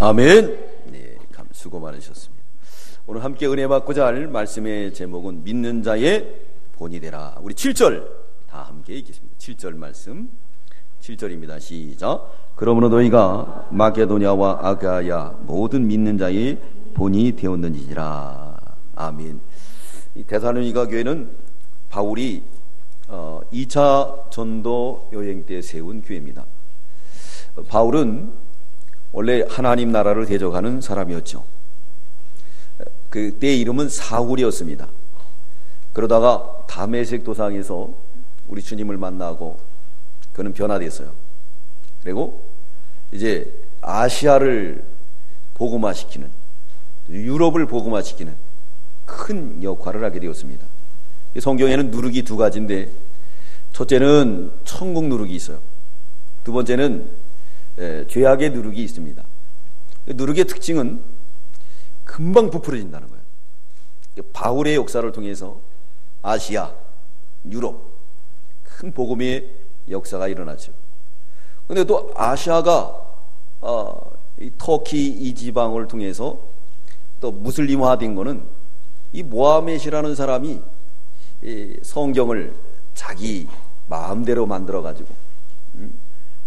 아멘. 네, 수고 많으셨습니다. 오늘 함께 은혜 받고자 할 말씀의 제목은 믿는 자의 본이 되라. 우리 7절 다 함께 읽겠습니다. 7절 말씀 7절입니다. 시작. 그러므로 너희가 마게도냐와 아가야 모든 믿는 자의 본이 되었는지라. 아멘. 이 데살로니가 교회는 바울이 2차 전도 여행 때 세운 교회입니다. 바울은 원래 하나님 나라를 대적하는 사람이었죠. 그때 이름은 사울이었습니다. 그러다가 다메섹 도상에서 우리 주님을 만나고 그는 변화됐어요. 그리고 이제 아시아를 복음화시키는, 유럽을 복음화시키는 큰 역할을 하게 되었습니다. 성경에는 누룩이 두 가지인데, 첫째는 천국 누룩이 있어요. 두 번째는 죄악의 누룩이 있습니다. 누룩의 특징은 금방 부풀어진다는 거예요. 바울의 역사를 통해서 아시아, 유럽 큰 복음의 역사가 일어나죠. 그런데 또 아시아가 이 터키 이 지방을 통해서 또 무슬림화된 거는 이 모하멧이라는 사람이 이 성경을 자기 마음대로 만들어 가지고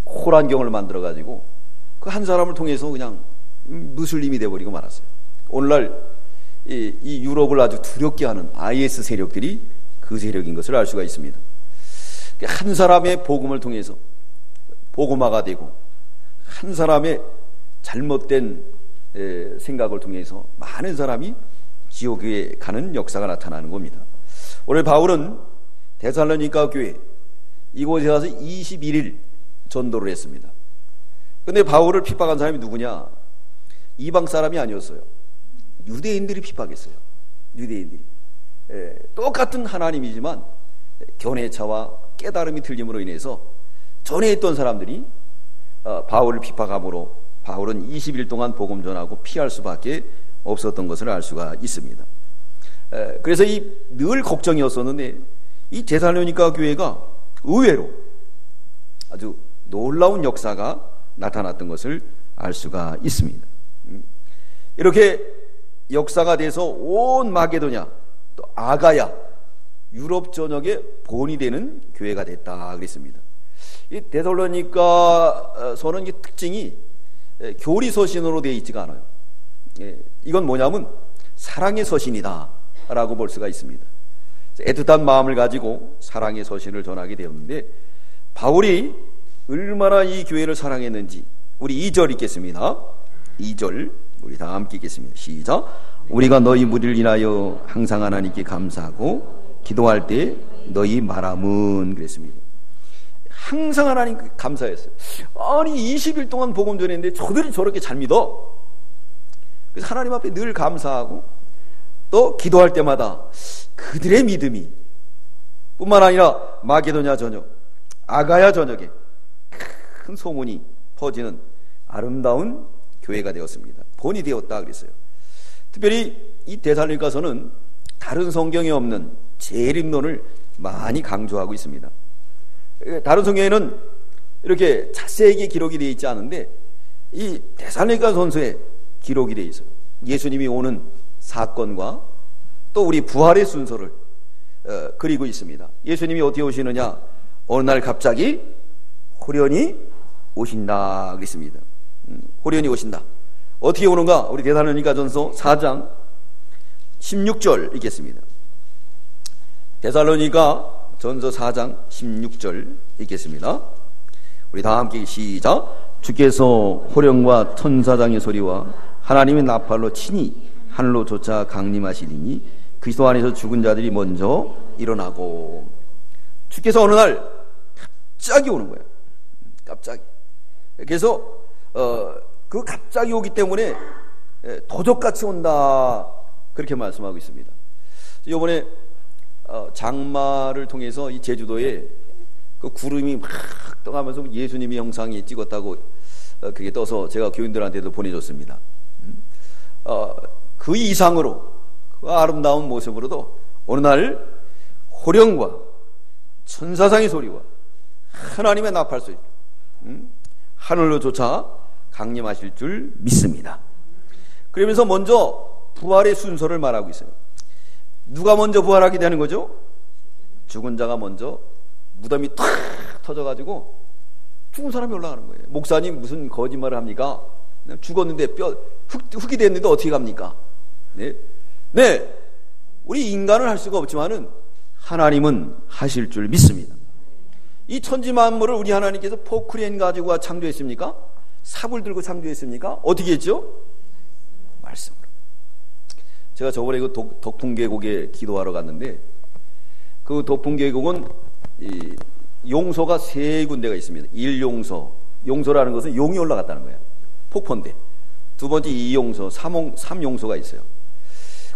코란경을 만들어 가지고 그 한 사람을 통해서 그냥 무슬림이 되어버리고 말았어요. 오늘날 이 유럽을 아주 두렵게 하는 IS 세력들이 그 세력인 것을 알 수가 있습니다. 한 사람의 복음을 통해서 복음화가 되고, 한 사람의 잘못된 생각을 통해서 많은 사람이 지옥에 가는 역사가 나타나는 겁니다. 오늘 바울은 데살로니가 교회 이곳에 가서 21일 전도를 했습니다. 근데 바울을 핍박한 사람이 누구냐? 이방 사람이 아니었어요. 유대인들이 핍박했어요. 유대인들이. 똑같은 하나님이지만 견해차와 깨달음이 틀림으로 인해서 전에 있던 사람들이 바울을 핍박함으로 바울은 20일 동안 복음 전하고 피할 수밖에 없었던 것을 알 수가 있습니다. 그래서 늘 걱정이었었는데 이 데살로니가 교회가 의외로 아주 놀라운 역사가 나타났던 것을 알 수가 있습니다. 이렇게 역사가 돼서 온 마게도냐 또 아가야 유럽 전역의 본이 되는 교회가 됐다 그랬습니다. 이 데살로니가서는 이 특징이 교리 서신으로 되어 있지가 않아요. 이건 뭐냐면 사랑의 서신이다 라고 볼 수가 있습니다. 애틋한 마음을 가지고 사랑의 서신을 전하게 되었는데, 바울이 얼마나 이 교회를 사랑했는지 우리 2절 읽겠습니다. 2절 우리 다 함께 읽겠습니다. 시작. 우리가 너희 무리를 인하여 항상 하나님께 감사하고 기도할 때 너희 말함은 그랬습니다. 항상 하나님께 감사했어요. 아니 20일 동안 복음 전했는데 저들이 저렇게 잘 믿어. 그래서 하나님 앞에 늘 감사하고 또 기도할 때마다 그들의 믿음이 뿐만 아니라 마게도냐 전역, 아가야 전역에 큰 소문이 퍼지는 아름다운 교회가 되었습니다. 본이 되었다 그랬어요. 특별히 이 데살로니가서는 다른 성경에 없는 재림론을 많이 강조하고 있습니다. 다른 성경에는 이렇게 자세하게 기록이 되어 있지 않은데 이 데살로니가 전서에 기록이 되어 있어요. 예수님이 오는 사건과 또 우리 부활의 순서를 그리고 있습니다. 예수님이 어떻게 오시느냐? 어느 날 갑자기 호련히 오신다 그랬습니다. 호련히 오신다. 어떻게 오는가? 우리 데살로니가 전서 4장 16절 읽겠습니다. 데살로니가 전서 4장 16절 읽겠습니다. 우리 다 함께 시작. 주께서 호령과 천사장의 소리와 하나님의 나팔로 친히 하늘로 쫓아 강림하시리니 그리스도 안에서 죽은 자들이 먼저 일어나고. 주께서 어느 날 갑자기 오는 거예요. 갑자기. 그래서 그 갑자기 오기 때문에 도적같이 온다 그렇게 말씀하고 있습니다. 이번에 장마를 통해서 이 제주도에 그 구름이 막 떠가면서 예수님의 형상이 찍었다고 그게 떠서 제가 교인들한테도 보내줬습니다. 그 이상으로 그 아름다운 모습으로도 어느 날 호령과 천사장의 소리와 하나님의 나팔 소리, 하늘로 쫓아 강림하실 줄 믿습니다. 그러면서 먼저 부활의 순서를 말하고 있어요. 누가 먼저 부활하게 되는 거죠? 죽은 자가 먼저 무덤이 탁 터져가지고 죽은 사람이 올라가는 거예요. 목사님 무슨 거짓말을 합니까? 죽었는데 흙이 됐는데 어떻게 갑니까? 네, 우리 인간은 할 수가 없지만은 하나님은 하실 줄 믿습니다. 이 천지 만물을 우리 하나님께서 포크레인 가지고 창조했습니까? 삽을 들고 창조했습니까? 어떻게 했죠? 말씀으로. 제가 저번에 그 덕풍계곡에 기도하러 갔는데, 그 덕풍계곡은 이 용소가 세 군데가 있습니다. 1용소, 용소라는 것은 용이 올라갔다는 거예요. 폭포인데. 두 번째 2용소, 3용소가 있어요.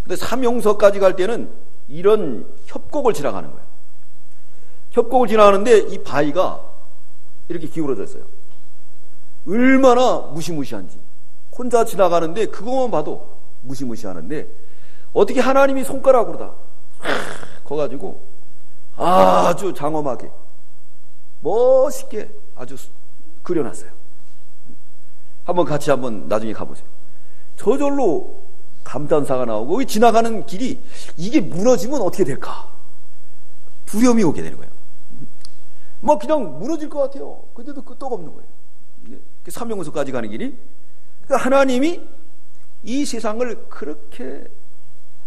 근데 3용소까지 갈 때는 이런 협곡을 지나가는 거예요. 협곡을 지나가는데 이 바위가 이렇게 기울어져 있어요. 얼마나 무시무시한지. 혼자 지나가는데 그것만 봐도 무시무시하는데 어떻게 하나님이 손가락으로 다 커가지고 아주 장엄하게 멋있게 아주 그려놨어요. 한번 같이 한번 나중에 가보세요. 저절로 감탄사가 나오고 지나가는 길이 이게 무너지면 어떻게 될까? 두려움이 오게 되는 거예요. 뭐 그냥 무너질 것 같아요. 근데도 끄떡 없는 거예요. 삼용소까지 가는 길이. 그러니까 하나님이 이 세상을 그렇게,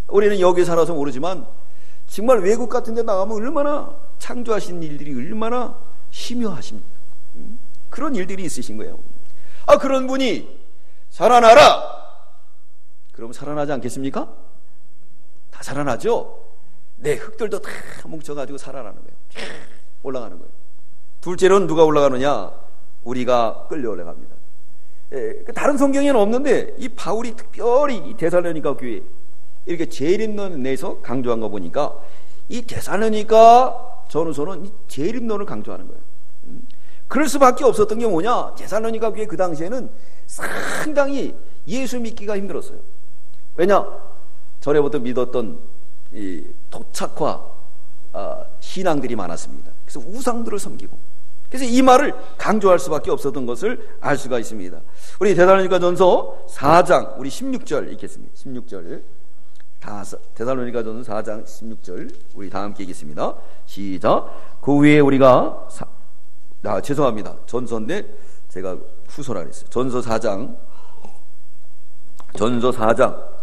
우리는 여기 살아서 모르지만 정말 외국 같은 데 나가면 얼마나 창조하신 일들이 얼마나 심오하십니까? 그런 일들이 있으신 거예요. 그런 분이 살아나라! 그러면 살아나지 않겠습니까? 다 살아나죠? 네, 흙들도 다 뭉쳐가지고 살아나는 거예요. 올라가는 거예요. 둘째로는 누가 올라가느냐? 우리가 끌려 올라갑니다. 다른 성경에는 없는데 이 바울이 특별히 이 데살로니가 교회 이렇게 재림론 내에서 강조한 거 보니까 이 데살로니가 전후서는 이 재림론을 강조하는 거예요. 그럴 수밖에 없었던 게 뭐냐? 데살로니가 교회 그 당시에는 상당히 예수 믿기가 힘들었어요. 왜냐? 전에부터 믿었던 이 토착화 신앙들이 많았습니다. 그래서 우상들을 섬기고, 그래서 이 말을 강조할 수밖에 없었던 것을 알 수가 있습니다. 우리 데살로니가전서 4장 우리 16절 읽겠습니다. 16절 데살로니가전서 4장 16절 우리 다 함께 읽겠습니다. 시작. 그 위에 우리가 죄송합니다. 전서인데 제가 후소라 그랬어요. 전서 4장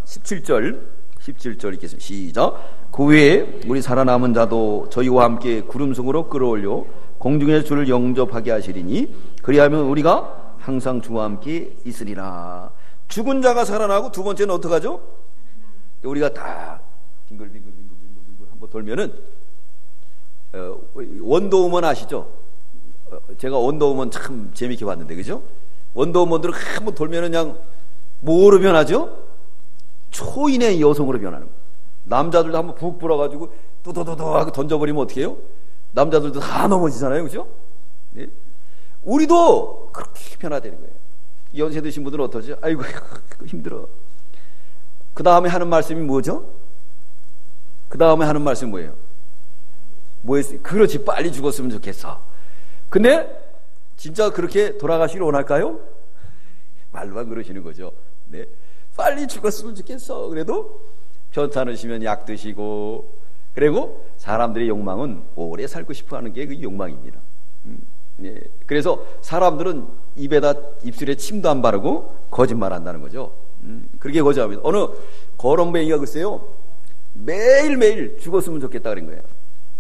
17절 읽겠습니다. 시작. 그 위에 우리 살아남은 자도 저희와 함께 구름성으로 끌어올려 공중에서 주를 영접하게 하시리니 그리하면 우리가 항상 주와 함께 있으리라. 죽은 자가 살아나고 두 번째는 어떡하죠? 우리가 다 빙글빙글 한번 돌면은 원더우먼 아시죠? 제가 원더우먼 참 재밌게 봤는데, 그죠? 원더우먼들을 한번 돌면은 그냥 뭐로 변하죠? 초인의 여성으로 변하는 거예요. 남자들도 한번 푹 불어가지고 뚜두두두 하고 던져버리면 어떻게 해요? 남자들도 다 넘어지잖아요, 그죠? 네? 우리도 그렇게 변화되는 거예요. 연세 드신 분들은 어떠죠? 아이고 힘들어. 그 다음에 하는 말씀이 뭐죠? 그 다음에 하는 말씀이 뭐예요? 뭐였어요? 그렇지, 빨리 죽었으면 좋겠어. 근데 진짜 그렇게 돌아가시길 원할까요? 말로만 그러시는 거죠. 네, 빨리 죽었으면 좋겠어. 그래도 편찮으시면 약 드시고, 그리고 사람들의 욕망은 오래 살고 싶어하는 게 그 욕망입니다. 네. 그래서 사람들은 입술에 침도 안 바르고 거짓말한다는 거죠. 그렇게 거짓합니다. 어느 거렁뱅이가 글쎄요 매일매일 죽었으면 좋겠다 그런 거예요.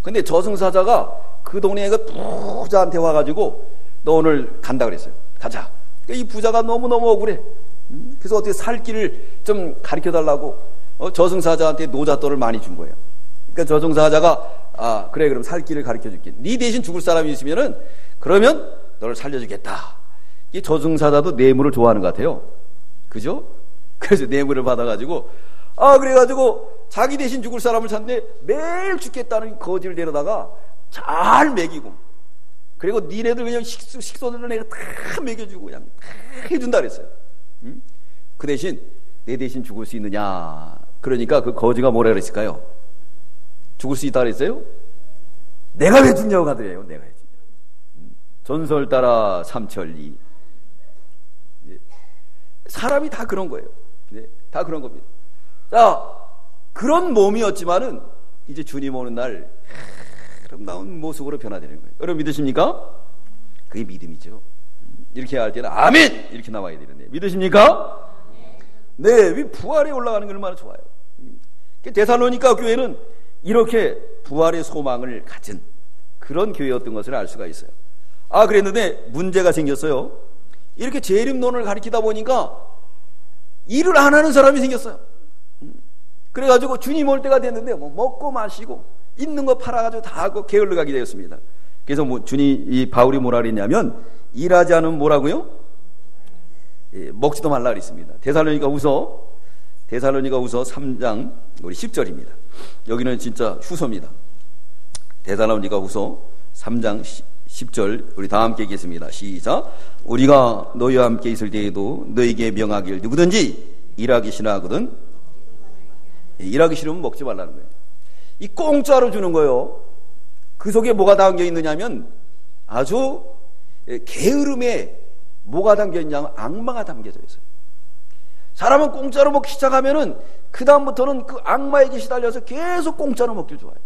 근데 저승사자가 그 동네에 그 부자한테 와가지고 너 오늘 간다 그랬어요. 가자. 이 부자가 너무너무 억울해. 그래서 어떻게 살 길을 좀 가르쳐달라고 저승사자한테 노잣돈을 많이 준 거예요. 그러니까 저승사자가 그래 그럼 살 길을 가르쳐줄게. 네 대신 죽을 사람이 있으면은 그러면 너를 살려주겠다. 이 저승사자도 뇌물을 좋아하는 것 같아요. 그죠? 그래서 뇌물을 받아가지고 그래가지고 자기 대신 죽을 사람을 찾는데 매일 죽겠다는 거지를 데려다가 잘 먹이고, 그리고 니네들 그냥 식소들을 내가 다 먹여주고 그냥 다 해준다 그랬어요. 그 대신 내 대신 죽을 수 있느냐? 그러니까 그 거지가 뭐라 그랬을까요? 죽을 수 있다 그랬어요? 내가 왜 죽냐고 하더래요. 내가 왜 죽냐. 전설 따라 삼천리. 사람이 다 그런 거예요. 네, 다 그런 겁니다. 자, 그런 몸이었지만은 이제 주님 오는 날 아름다운 모습으로 변화되는 거예요. 여러분 믿으십니까? 그게 믿음이죠. 이렇게 할 때는 아멘! 이렇게 나와야 되는데 믿으십니까? 네, 부활에 올라가는 게 얼마나 좋아요. 데살로니가 교회는 이렇게 부활의 소망을 가진 그런 교회였던 것을 알 수가 있어요. 그랬는데 문제가 생겼어요. 이렇게 재림론을 가르치다 보니까 일을 안 하는 사람이 생겼어요. 그래가지고 주님 올 때가 됐는데 먹고 마시고 있는 거 팔아가지고 다 하고 게을러 가게 되었습니다. 그래서 이 바울이 뭐라 그랬냐면 일하지 않으면 뭐라고요? 먹지도 말라 그랬습니다. 데살로니가 후서 3장 우리 10절입니다. 여기는 진짜 휴서입니다. 데살로니가 후서 3장 10절 우리 다 함께 읽겠습니다. 시작. 우리가 너희와 함께 있을 때에도 너희에게 명하길 누구든지 일하기 싫어하거든. 일하기 싫으면 먹지 말라는 거예요. 이 공짜로 주는 거예요. 그 속에 뭐가 담겨 있느냐면 아주 게으름에 뭐가 담겨 있냐면 악마가 담겨져 있어요. 사람은 공짜로 먹기 시작하면은 그 다음부터는 그 악마에게 시달려서 계속 공짜로 먹길 좋아해요.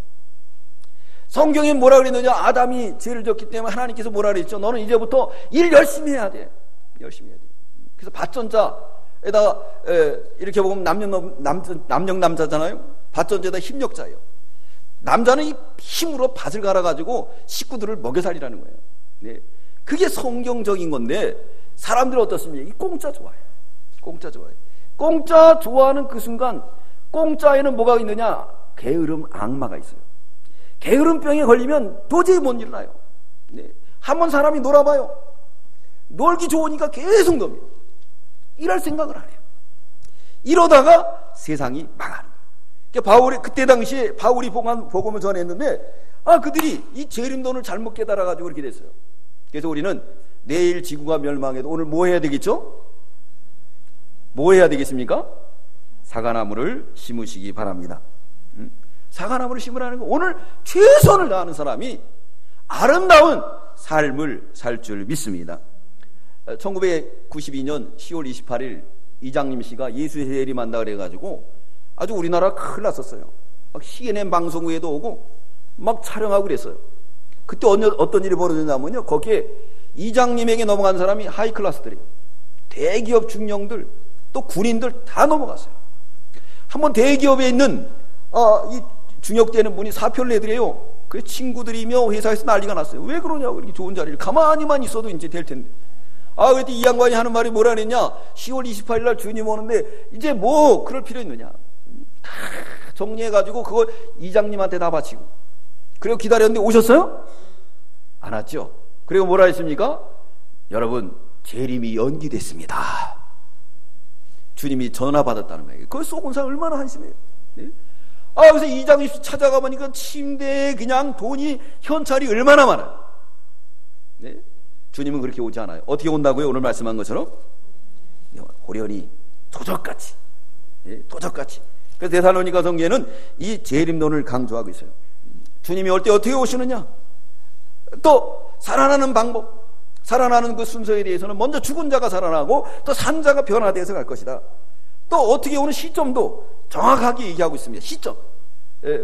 성경에 뭐라 그랬느냐? 아담이 죄를 졌기 때문에 하나님께서 뭐라 그랬죠? 너는 이제부터 일 열심히 해야 돼. 열심히 해야 돼. 그래서 밭전자에다가 이렇게 보면 남녀 남자잖아요. 밭전자에다 힘력자예요. 남자는 이 힘으로 밭을 갈아가지고 식구들을 먹여 살리라는 거예요. 네. 그게 성경적인 건데 사람들은 어떻습니까? 이 공짜 좋아해요. 공짜 좋아해요. 공짜 좋아하는 그 순간 공짜에는 뭐가 있느냐? 게으름, 악마가 있어요. 게으름병에 걸리면 도저히 못 일어나요. 네. 한번 사람이 놀아봐요. 놀기 좋으니까 계속 놉니다. 일할 생각을 안 해요. 이러다가 세상이 망하는 거예요. 그때 당시에 바울이 복음을 전했는데 그들이 이 재림론을 잘못 깨달아가지고 그렇게 됐어요. 그래서 우리는 내일 지구가 멸망해도 오늘 뭐 해야 되겠죠? 뭐 해야 되겠습니까? 사과나무를 심으시기 바랍니다. 사과나무를 심으라는 거, 오늘 최선을 다하는 사람이 아름다운 삶을 살 줄 믿습니다. 1992년 10월 28일 이장님 씨가 예수의 재림한다 그래가지고 아주 우리나라 큰일 났었어요. 막 CNN 방송국에도 오고 막 촬영하고 그랬어요. 그때 어떤 일이 벌어졌냐면요, 거기에 이장님에게 넘어간 사람이 하이클래스들이에요. 대기업 중령들 또 군인들 다 넘어갔어요. 한번 대기업에 있는 이 중역되는 분이 사표를 내드려요. 그 친구들이며 회사에서 난리가 났어요. 왜 그러냐고. 이렇게 좋은 자리를 가만히만 있어도 이제 될 텐데. 그랬더니 이 양반이 하는 말이 뭐라 그랬냐? 10월 28일 날 주님 오는데 이제 뭐 그럴 필요 있느냐? 다 정리해가지고 그거 이장님한테 다 바치고. 그리고 기다렸는데 오셨어요? 안 왔죠? 그리고 뭐라 했습니까? 여러분, 재림이 연기됐습니다. 주님이 전화 받았다는 거예요. 그걸 쏘은 사람 얼마나 한심해요. 네? 그래서 이장님 찾아가 보니까 침대에 그냥 돈이 현찰이 얼마나 많아요. 네? 주님은 그렇게 오지 않아요. 어떻게 온다고요? 오늘 말씀한 것처럼 호련히 도적같이. 네? 도적같이. 그래서 데살로니가 성경에는 이 재림론을 강조하고 있어요. 주님이 올 때 어떻게 오시느냐? 또 살아나는 방법, 살아나는 그 순서에 대해서는 먼저 죽은 자가 살아나고 또 산 자가 변화되어서 갈 것이다. 또 어떻게 오는 시점도 정확하게 얘기하고 있습니다. 시점.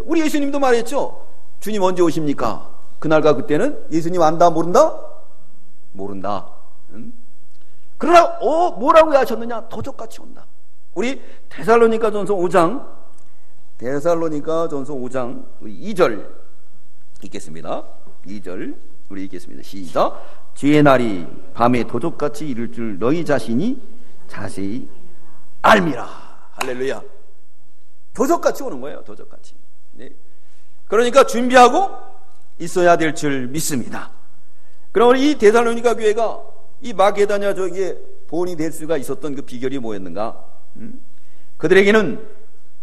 우리 예수님도 말했죠. 주님 언제 오십니까? 그날과 그때는 예수님 안다 모른다? 모른다. 그러나 뭐라고 하셨느냐? 도적같이 온다. 우리 데살로니가전서 5장 2절 읽겠습니다. 2절 우리 읽겠습니다. 시작. 주의 날이 밤에 도적같이 이를 줄 너희 자신이 자세히 알미라. 할렐루야. 도적같이 오는 거예요. 도적같이. 네. 그러니까 준비하고 있어야 될 줄 믿습니다. 그럼 이 데살로니가 교회가 이 마게도냐 저기에 본이 될 수가 있었던 그 비결이 뭐였는가? 그들에게는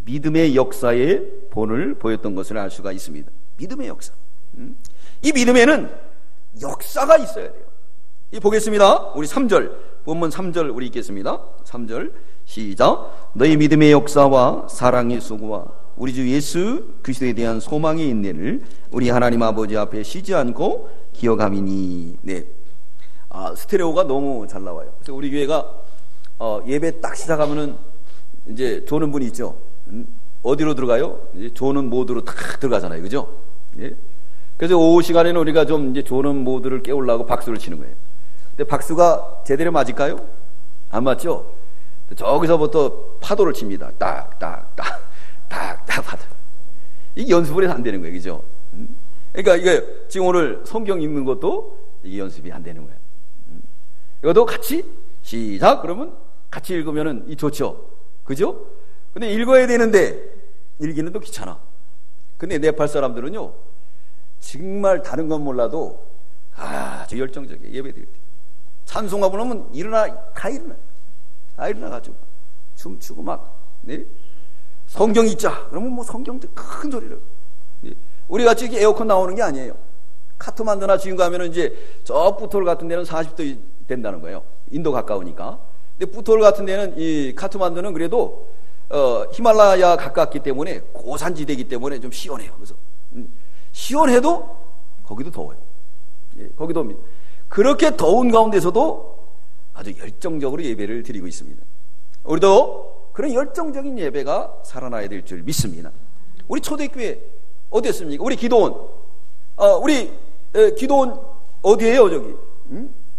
믿음의 역사의 본을 보였던 것을 알 수가 있습니다. 믿음의 역사. 이 믿음에는 역사가 있어야 돼요. 보겠습니다. 우리 3절, 본문 3절 우리 읽겠습니다. 3절 시작. 너희 믿음의 역사와 사랑의 수고와 우리 주 예수 그리스도에 대한 소망의 인내를 우리 하나님 아버지 앞에 쉬지 않고 기억함이니. 네. 스테레오가 너무 잘 나와요. 그래서 우리 교회가 예배 딱 시작하면은 이제 조는 분이 있죠. 어디로 들어가요? 이제 조는 모드로 탁 들어가잖아요. 그죠? 예? 그래서 오후 시간에는 우리가 좀 이제 조는 모드를 깨우려고 박수를 치는 거예요. 근데 박수가 제대로 맞을까요? 안 맞죠? 저기서부터 파도를 칩니다. 딱딱딱 파도. 이게 연습을 해서 안 되는 거예요. 그죠? 그러니까 이게 지금 오늘 성경 읽는 것도 이게 연습이 안 되는 거예요. 이것도 같이 시작 그러면 같이 읽으면은 이 좋죠. 그죠? 근데 읽어야 되는데 읽기는 또 귀찮아. 근데 네팔 사람들은요 정말 다른 건 몰라도 아주 열정적이에요. 예배 드릴 때 찬송가 부르면 다 일어나가지고 춤추고 막 네? 성경 읽자 그러면 뭐 성경 큰 소리를 네? 우리 같이 이렇게 에어컨 나오는 게 아니에요. 카트만두나 지금 가면은 이제 저 뿌톨 같은 데는 40도 된다는 거예요. 인도 가까우니까. 근데 뿌톨 같은 데는 이 카트만두는 그래도 히말라야 가깝기 때문에 고산지대이기 때문에 좀 시원해요. 그래서 시원해도 거기도 더워요. 예, 거기도 더웁니다. 그렇게 더운 가운데서도 아주 열정적으로 예배를 드리고 있습니다. 우리도 그런 열정적인 예배가 살아나야 될 줄 믿습니다. 우리 초대교회 어디였습니까? 우리 기도원 기도원 어디예요? 저기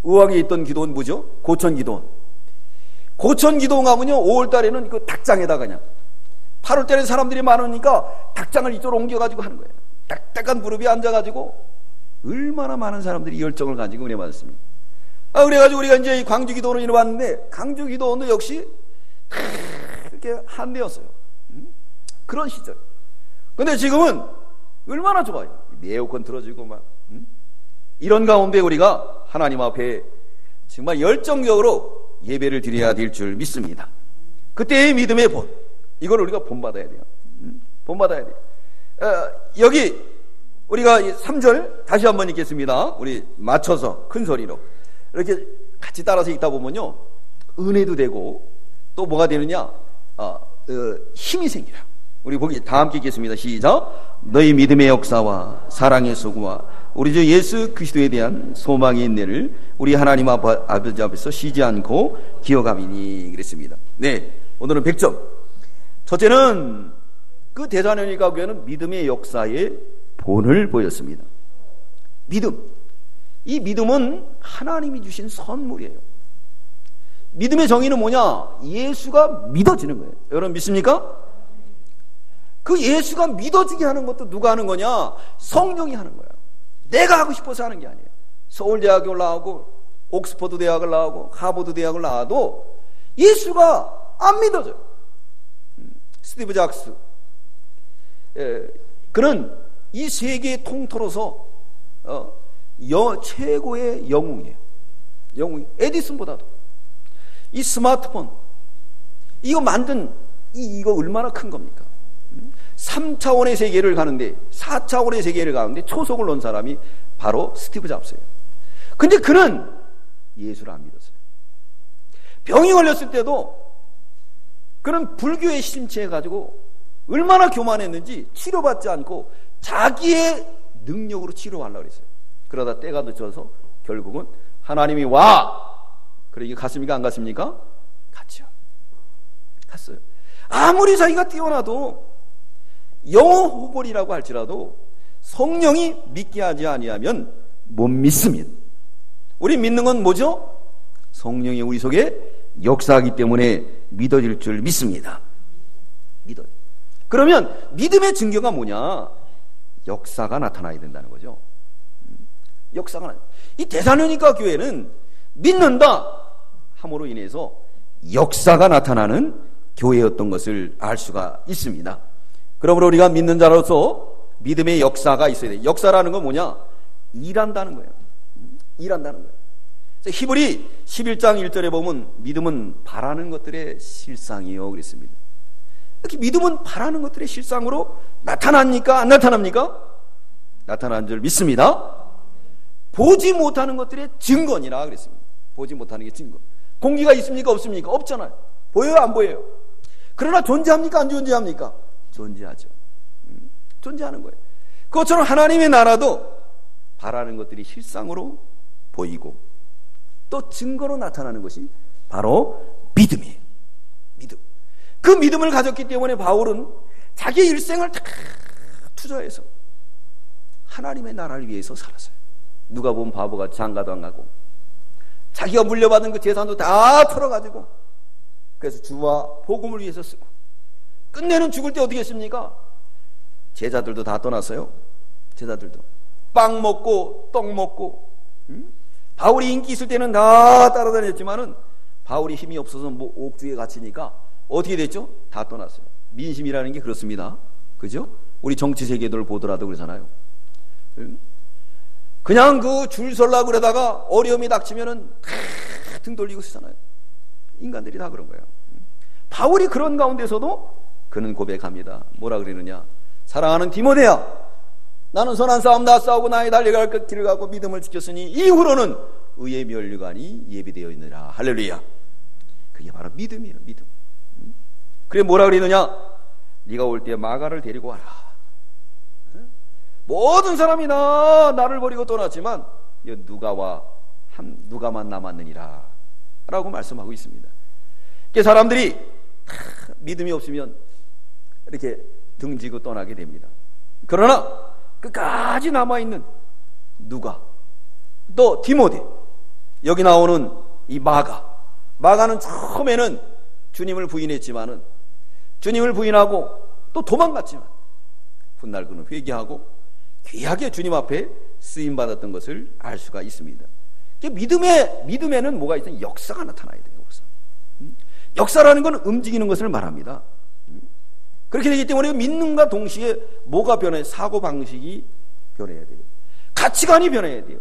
의왕에 있던 기도원 뭐죠? 고천 기도원. 고천 기도원 가면요 5월달에는 그 닭장에다가 그냥 8월달에 사람들이 많으니까 닭장을 이쪽으로 옮겨가지고 하는 거예요. 딱딱한 무릎에 앉아가지고 얼마나 많은 사람들이 열정을 가지고 은혜 받았습니다. 그래가지고 우리가 이제 광주 기도원을 이뤄봤는데 광주 기도원도 역시 그렇게 한대였어요. 그런 시절. 근데 지금은 얼마나 좋아요. 에어컨 틀어주고 막 이런 가운데 우리가 하나님 앞에 정말 열정적으로 예배를 드려야 될 줄 믿습니다. 그때의 믿음의 본 이걸 우리가 본받아야 돼요. 본받아야 돼요. 여기 우리가 3절 다시 한번 읽겠습니다. 우리 맞춰서 큰 소리로 이렇게 같이 따라서 읽다 보면요 은혜도 되고 또 뭐가 되느냐 힘이 생겨요. 우리 보기 다 함께 읽겠습니다. 시작. 너희 믿음의 역사와 사랑의 소구와 우리 주 예수 그리스도에 대한 소망의 인내를 우리 하나님 아버지 앞에서 쉬지 않고 기억함이니 그랬습니다. 네, 오늘은 100점. 첫째는 그 데살로니가 교회는 믿음의 역사의 본을 보였습니다. 믿음. 이 믿음은 하나님이 주신 선물이에요. 믿음의 정의는 뭐냐? 예수가 믿어지는 거예요. 여러분 믿습니까? 그 예수가 믿어지게 하는 것도 누가 하는 거냐? 성령이 하는 거예요. 내가 하고 싶어서 하는 게 아니에요. 서울대학을 나오고 옥스퍼드 대학을 나오고 하버드 대학을 나와도 예수가 안 믿어져요. 스티브 잡스 그는 이 세계 통틀어서 최고의 영웅이에요. 에디슨보다도 이 스마트폰 이거 만든 이거 얼마나 큰 겁니까? 3차원의 세계를 가는데 4차원의 세계를 가는데 초석을 놓은 사람이 바로 스티브 잡스예요. 근데 그는 예수를 안 믿었어요. 병이 걸렸을 때도 그는 불교에 심취해가지고 얼마나 교만했는지 치료받지 않고 자기의 능력으로 치료하려고 했어요. 그러다 때가 늦어서 결국은 하나님이 와! 그러니까 갔습니까? 안 갔습니까? 갔죠. 갔어요. 아무리 자기가 뛰어나도 영어 호골이라고 할지라도 성령이 믿게 하지 아니하면 못 믿습니다. 우리 믿는 건 뭐죠? 성령이 우리 속에 역사하기 때문에 믿어질 줄 믿습니다. 믿어요. 그러면 믿음의 증거가 뭐냐? 역사가 나타나야 된다는 거죠. 역사가 이 데살로니가 교회는 믿는다 함으로 인해서 역사가 나타나는 교회였던 것을 알 수가 있습니다. 그러므로 우리가 믿는 자로서 믿음의 역사가 있어야 돼요. 역사라는 건 뭐냐? 일한다는 거예요. 일한다는 거예요. 히브리 11장 1절에 보면 믿음은 바라는 것들의 실상이요 그랬습니다. 이렇게 믿음은 바라는 것들의 실상으로 나타납니까? 안 나타납니까? 나타나는 줄 믿습니다. 보지 못하는 것들의 증거니라 그랬습니다. 보지 못하는 게 증거. 공기가 있습니까? 없습니까? 없잖아요. 보여요? 안 보여요? 그러나 존재합니까? 안 존재합니까? 존재하죠. 존재하는 거예요. 그것처럼 하나님의 나라도 바라는 것들이 실상으로 보이고 또 증거로 나타나는 것이 바로 믿음이에요. 믿음. 그 믿음을 가졌기 때문에 바울은 자기의 일생을 다 투자해서 하나님의 나라를 위해서 살았어요. 누가 보면 바보같이 장가도 안 가고 자기가 물려받은 그 재산도 다 털어가지고 그래서 주와 복음을 위해서 쓰고 끝내는 죽을 때 어떻게 했습니까? 제자들도 다 떠났어요. 제자들도 빵 먹고 떡 먹고 바울이 인기 있을 때는 다 따라다녔지만은 바울이 힘이 없어서 뭐 옥주에 갇히니까 어떻게 됐죠? 다 떠났어요. 민심이라는 게 그렇습니다. 그죠? 우리 정치 세계들을 보더라도 그러잖아요. 그냥 그 줄 설라고 그러다가 어려움이 닥치면은 등 돌리고 쓰잖아요. 인간들이 다 그런 거예요. 바울이 그런 가운데서도 그는 고백합니다. 뭐라 그러느냐? 사랑하는 디모데야, 나는 선한 싸움 다 싸우고 나의 달려갈 그 길을 가고 믿음을 지켰으니 이후로는 의의 면류관이 예비되어 있느라. 할렐루야. 그게 바로 믿음이에요. 믿음. 그래 뭐라 그러느냐? 네가 올 때 마가를 데리고 와라. 모든 사람이 나를 버리고 떠났지만 누가만 남았느니라 라고 말씀하고 있습니다. 사람들이 믿음이 없으면 이렇게 등지고 떠나게 됩니다. 그러나 끝까지 남아있는 누가, 또 디모데, 여기 나오는 이 마가는 처음에는 주님을 부인했지만은 주님을 부인하고 또 도망갔지만 훗날 그는 회개하고 귀하게 주님 앞에 쓰임받았던 것을 알 수가 있습니다. 믿음에는 뭐가 있어요? 역사가 나타나야 돼요. 역사라는 건 움직이는 것을 말합니다. 그렇게 되기 때문에 믿는과 동시에 뭐가 변해? 사고방식이 변해야 돼요. 가치관이 변해야 돼요.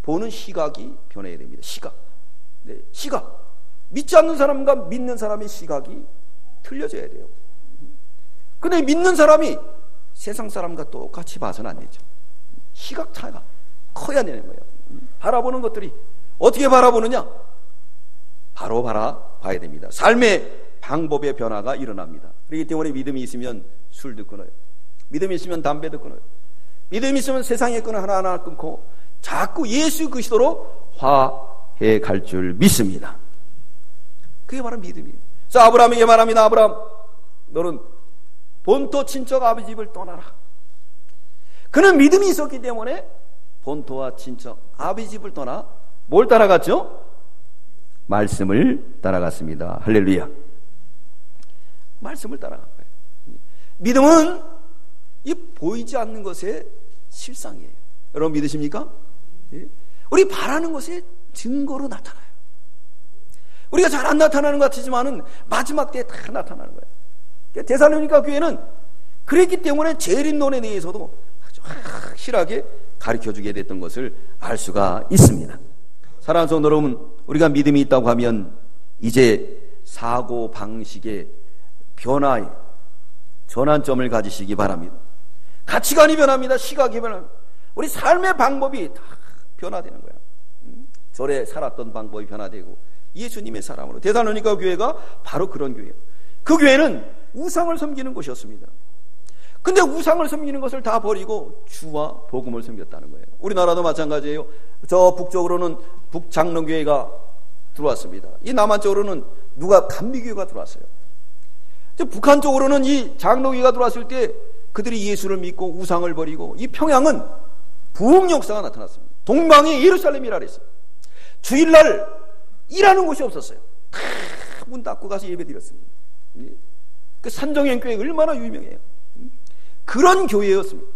보는 시각이 변해야 됩니다. 시각. 네, 시각. 믿지 않는 사람과 믿는 사람의 시각이 틀려져야 돼요. 근데 믿는 사람이 세상 사람과 똑같이 봐서는 안 되죠. 시각 차이가 커야 되는 거예요. 바라보는 것들이 어떻게 바라보느냐? 바로 바라봐야 됩니다. 삶의 방법의 변화가 일어납니다. 그렇기 때문에 믿음이 있으면 술도 끊어요. 믿음이 있으면 담배도 끊어요. 믿음이 있으면 세상의 끈을 하나하나 끊고 자꾸 예수 그리스도로 화해 갈 줄 믿습니다. 그게 바로 믿음이에요. 자, 아브라함에게 말합니다. 아브라함, 너는 본토 친척 아버지 집을 떠나라. 그는 믿음이 있었기 때문에 본토와 친척 아버지 집을 떠나 뭘 따라갔죠? 말씀을 따라갔습니다. 할렐루야. 말씀을 따라간 거예요. 믿음은 이 보이지 않는 것의 실상이에요. 여러분 믿으십니까? 우리 바라는 것의 증거로 나타나요. 우리가 잘 안 나타나는 것 같지만은 마지막 때에 다 나타나는 거예요. 데살로니가 교회는 그랬기 때문에 재림론에 대해서도 아주 확실하게 가르쳐주게 됐던 것을 알 수가 있습니다. 사랑하는 성도 여러분, 우리가 믿음이 있다고 하면 이제 사고 방식의 변화에 전환점을 가지시기 바랍니다. 가치관이 변합니다. 시각이 변합니다. 우리 삶의 방법이 다 변화되는 거예요. 절에 살았던 방법이 변화되고 예수님의 사람으로. 데살로니가 교회가 바로 그런 교회예요. 그 교회는 우상을 섬기는 곳이었습니다. 근데 우상을 섬기는 것을 다 버리고 주와 복음을 섬겼다는 거예요. 우리나라도 마찬가지예요. 저 북쪽으로는 북장로교회가 들어왔습니다. 이 남한 쪽으로는 감리교회가 들어왔어요. 북한 쪽으로는 이 장로교회가 들어왔을 때 그들이 예수를 믿고 우상을 버리고 이 평양은 부흥 역사가 나타났습니다. 동방이 예루살렘이라 그랬어요. 주일날 일하는 곳이 없었어요. 문 닫고 가서 예배 드렸습니다. 그 산정현교회 얼마나 유명해요. 그런 교회였습니다.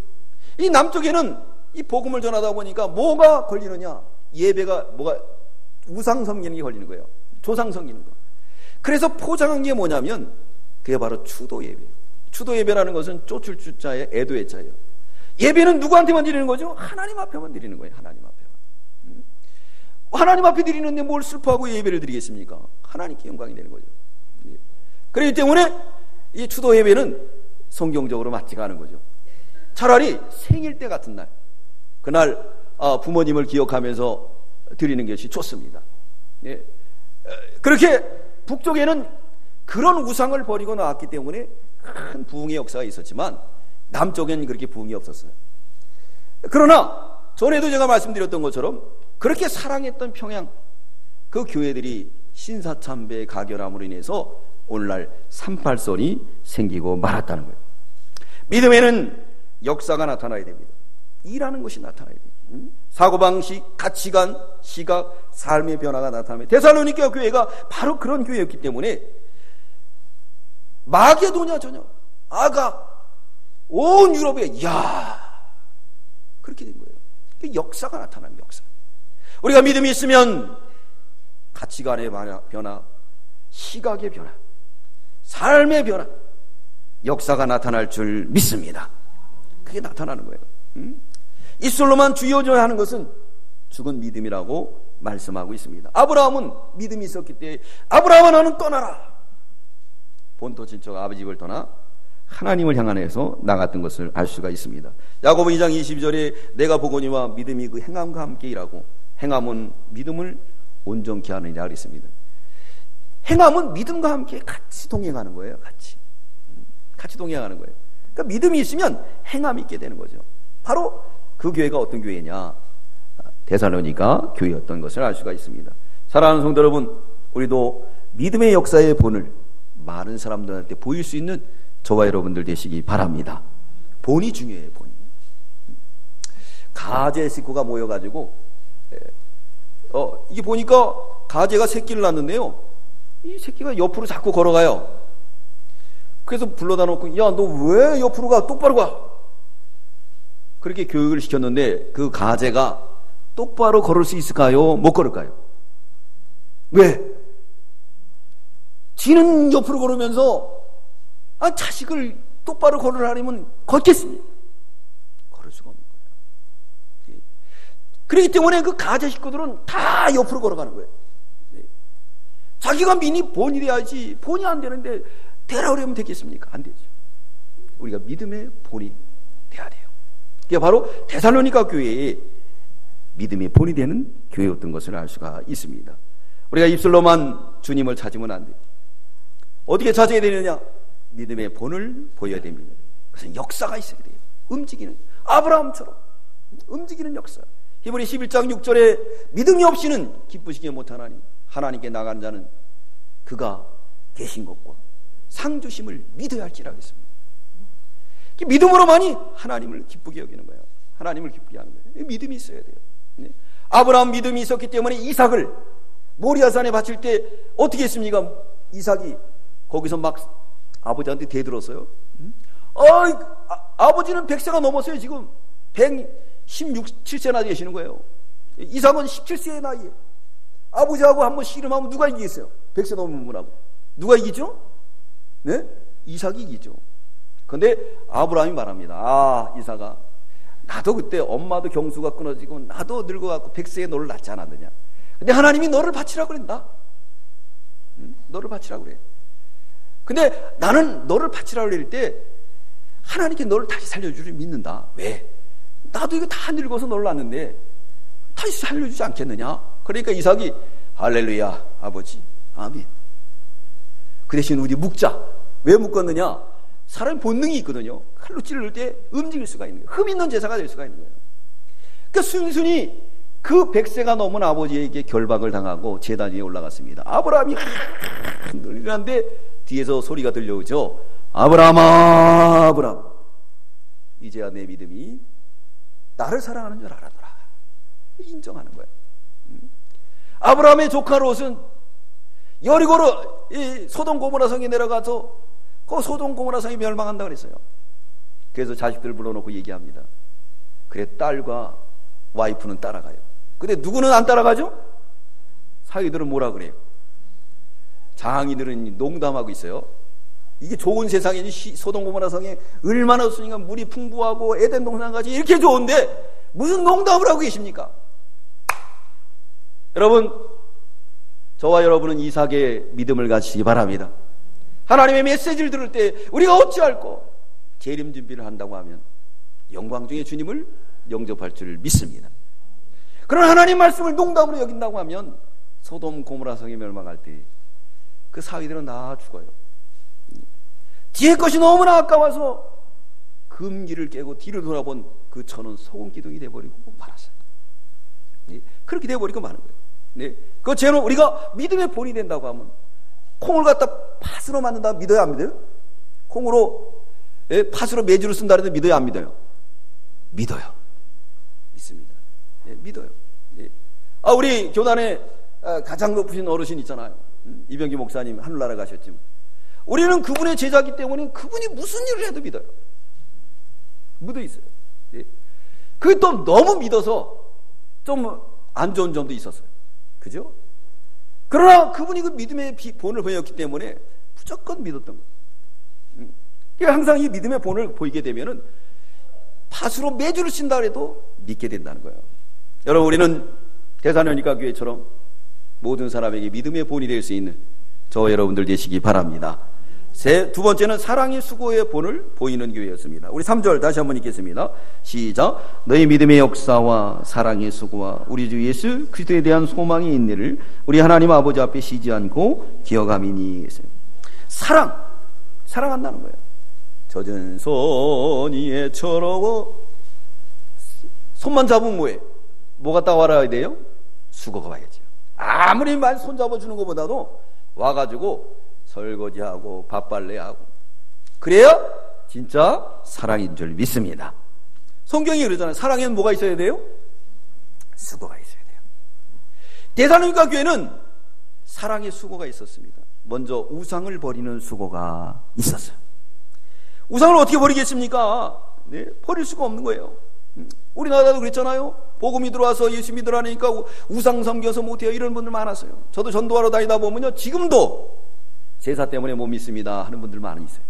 이 남쪽에는 이 복음을 전하다 보니까 뭐가 걸리느냐? 예배가 우상 섬기는 게 걸리는 거예요. 조상 섬기는 거. 그래서 포장한 게 뭐냐면 그게 바로 추도 예배예요. 추도 예배라는 것은 쫓을 주자에 애도의 자예요. 예배는 누구한테만 드리는 거죠? 하나님 앞에만 드리는 거예요. 하나님 앞에만. 하나님 앞에 드리는데 뭘 슬퍼하고 예배를 드리겠습니까? 하나님께 영광이 되는 거죠. 그렇기 때문에 이 추도 예배는 성경적으로 맞지가 않은 거죠. 차라리 생일 때 같은 날, 그날 부모님을 기억하면서 드리는 것이 좋습니다. 예. 그렇게 북쪽에는 그런 우상을 버리고 나왔기 때문에 큰 부흥의 역사가 있었지만 남쪽에는 그렇게 부흥이 없었어요. 그러나 전에도 제가 말씀드렸던 것처럼 그렇게 사랑했던 평양 그 교회들이 신사참배의 가결함으로 인해서 오늘날 38선이 생기고 말았다는 거예요. 믿음에는 역사가 나타나야 됩니다. 일하는 것이 나타나야 돼요. 사고방식, 가치관, 시각, 삶의 변화가 나타나면, 데살로니가 교회가 바로 그런 교회였기 때문에 마게도냐 전역, 아가, 온 유럽에 이야 그렇게 된 거예요. 역사가 나타나는 역사. 우리가 믿음이 있으면 가치관의 변화, 시각의 변화, 삶의 변화, 역사가 나타날 줄 믿습니다. 그게 나타나는 거예요. 이슬로만 주여져야 하는 것은 죽은 믿음이라고 말씀하고 있습니다. 아브라함은 믿음이 있었기 때문에 아브라함아 너는 떠나라. 본토 친척 아버지 집을 떠나 하나님을 향하여서 나갔던 것을 알 수가 있습니다. 야고보 2장 22절에 내가 보거니와 믿음이 그 행함과 함께 일하고 행함은 믿음을 온전케 하느니라 그랬습니다. 행함은 믿음과 함께 같이 동행하는 거예요. 같이 동행하는 거예요. 그러니까 믿음이 있으면 행함이 있게 되는 거죠. 바로 그 교회가 어떤 교회냐, 데살로니가 교회였던 것을 알 수가 있습니다. 사랑하는 성도 여러분, 우리도 믿음의 역사의 본을 많은 사람들한테 보일 수 있는 저와 여러분들 되시기 바랍니다. 본이 중요해요. 본이. 가재 식구가 모여가지고 이게 보니까 가재가 새끼를 낳는데요, 이 새끼가 옆으로 자꾸 걸어가요. 그래서 불러다 놓고 야 너 왜 옆으로 가, 똑바로 가. 그렇게 교육을 시켰는데 그 가재가 똑바로 걸을 수 있을까요? 못 걸을까요? 왜? 지는 옆으로 걸으면서 자식을 똑바로 걸으라면 걷겠습니까? 걸을 수가 없는 거예요. 그렇기 때문에 그 가재 식구들은 다 옆으로 걸어가는 거예요. 자기가 미니 본이 돼야지. 본이 안 되는데 되라 그러면 되겠습니까? 안 되죠. 우리가 믿음의 본이 돼야 돼요. 그게 바로 데살로니가 교회의 믿음의 본이 되는 교회였던 것을 알 수가 있습니다. 우리가 입술로만 주님을 찾으면 안 돼요. 어떻게 찾아야 되느냐? 믿음의 본을 보여야 됩니다. 그래서 역사가 있어야 돼요. 움직이는, 아브라함처럼 움직이는 역사. 히브리 11장 6절에 믿음이 없이는 기쁘시게 못하나니 하나님께 나간 자는 그가 계신 것과 상주심을 믿어야 할지라고 했습니다. 믿음으로만이 하나님을 기쁘게 여기는 거예요. 하나님을 기쁘게 하는 거예요. 믿음이 있어야 돼요. 아브라함 믿음이 있었기 때문에 이삭을 모리아산에 바칠 때 어떻게 했습니까? 이삭이 거기서 막 아버지한테 대들었어요. 아버지는 100세가 넘었어요. 지금 116,7세나 되시는 거예요. 이삭은 17세의 나이에 아버지하고 한번 씨름하면 누가 이기겠어요? 100세 넘은 분하고 누가 이기죠? 네? 이삭이 이기죠. 근데 아브라함이 말합니다. 이삭아, 나도 그때 엄마도 경수가 끊어지고 나도 늙어갖고 100세에 너를 낳지 않았느냐. 근데 하나님이 너를 바치라고 그랬다. 너를 바치라고 그래. 근데 나는 너를 바치라고 그럴 때 하나님께 너를 다시 살려주를 믿는다. 왜? 나도 이거 다 늙어서 너를 낳는데 다시 살려주지 않겠느냐. 그러니까 이삭이 할렐루야 아버지 아멘. 그 대신 우리 묵자. 왜 묶었느냐? 사람의 본능이 있거든요. 칼로 찌를 때 움직일 수가 있는 거예요. 흠 있는 제사가 될 수가 있는 거예요. 그러니까 순순히 그 100세가 넘은 아버지에게 결박을 당하고 제단 위에 올라갔습니다. 아브라함이 늘리는데 뒤에서 소리가 들려오죠. 아브라함아, 아브라함, 이제야 내 믿음이 나를 사랑하는 줄 알아더라. 인정하는 거예요. 아브라함의 조카 롯은 여리고로 이 소돔 고모라 성에 내려가서 그 소돔 고모라 성이 멸망한다 그랬어요. 그래서 자식들 불러놓고 얘기합니다. 그래, 딸과 와이프는 따라가요. 근데 누구는 안 따라가죠? 사위들은 뭐라 그래요? 장이들은 농담하고 있어요. 이게 좋은 세상이지, 소돔 고모라 성에 얼마나 없으니까 물이 풍부하고 에덴 동산까지 이렇게 좋은데 무슨 농담을 하고 계십니까? 여러분, 저와 여러분은 이삭의 믿음을 가지시기 바랍니다. 하나님의 메시지를 들을 때 우리가 어찌할꼬 재림 준비를 한다고 하면 영광 중에 주님을 영접할 줄 믿습니다. 그러나 하나님 말씀을 농담으로 여긴다고 하면 소돔 고모라 성이 멸망할 때 그 사위들은 다 죽어요. 뒤에 것이 너무나 아까워서 금기를 깨고 뒤를 돌아본 그 천은 소금 기둥이 되어버리고 말았어요. 그렇게 되어버리고 마는 거예요. 네. 그 죄는 우리가 믿음의 본이 된다고 하면 콩을 갖다 팥으로 만든다 믿어요, 안 믿어요? 콩으로 팥으로 메주를 쓴다 해도 믿어요, 안 믿어요? 믿어요. 믿습니다. 예, 믿어요. 예. 우리 교단에 가장 높으신 어르신 있잖아요. 이병기 목사님 하늘나라 가셨지만 우리는 그분의 제자이기 때문에 그분이 무슨 일을 해도 믿어요. 묻어 있어요. 예. 그게 또 너무 믿어서 좀 안 좋은 점도 있었어요. 그죠? 그러나 그분이 그 믿음의 본을 보였기 때문에 무조건 믿었던 거예요. 항상 이 믿음의 본을 보이게 되면은 팥으로 메주를 쓴다 해도 믿게 된다는 거예요. 여러분, 우리는 대사로니까 교회처럼 모든 사람에게 믿음의 본이 될 수 있는 저 여러분들 되시기 바랍니다. 두 번째는 사랑의 수고의 본을 보이는 교회였습니다. 우리 3절 다시 한번 읽겠습니다. 시작. 너희 믿음의 역사와 사랑의 수고와 우리 주 예수 그리스도에 대한 소망의 인내를 우리 하나님 아버지 앞에 쉬지 않고 기억함이니. 사랑한다는 거예요. 젖은 손이 애처로워. 손만 잡으면 뭐예요? 뭐가 따라와야 돼요? 수고가 와야죠. 아무리 많이 손 잡아주는 것보다도 와가지고 설거지하고 밥빨래하고 그래야 진짜 사랑인 줄 믿습니다. 성경이 그러잖아요. 사랑에는 뭐가 있어야 돼요? 수고가 있어야 돼요. 데살로니가 교회는 사랑의 수고가 있었습니다. 먼저 우상을 버리는 수고가 있었어요. 우상을 어떻게 버리겠습니까? 네, 버릴 수가 없는 거예요. 우리나라도 그랬잖아요. 복음이 들어와서 예수 믿으라니까 우상 섬겨서 못해요. 이런 분들 많았어요. 저도 전도하러 다니다 보면요, 지금도 제사 때문에 못 믿습니다 하는 분들 많이 있어요.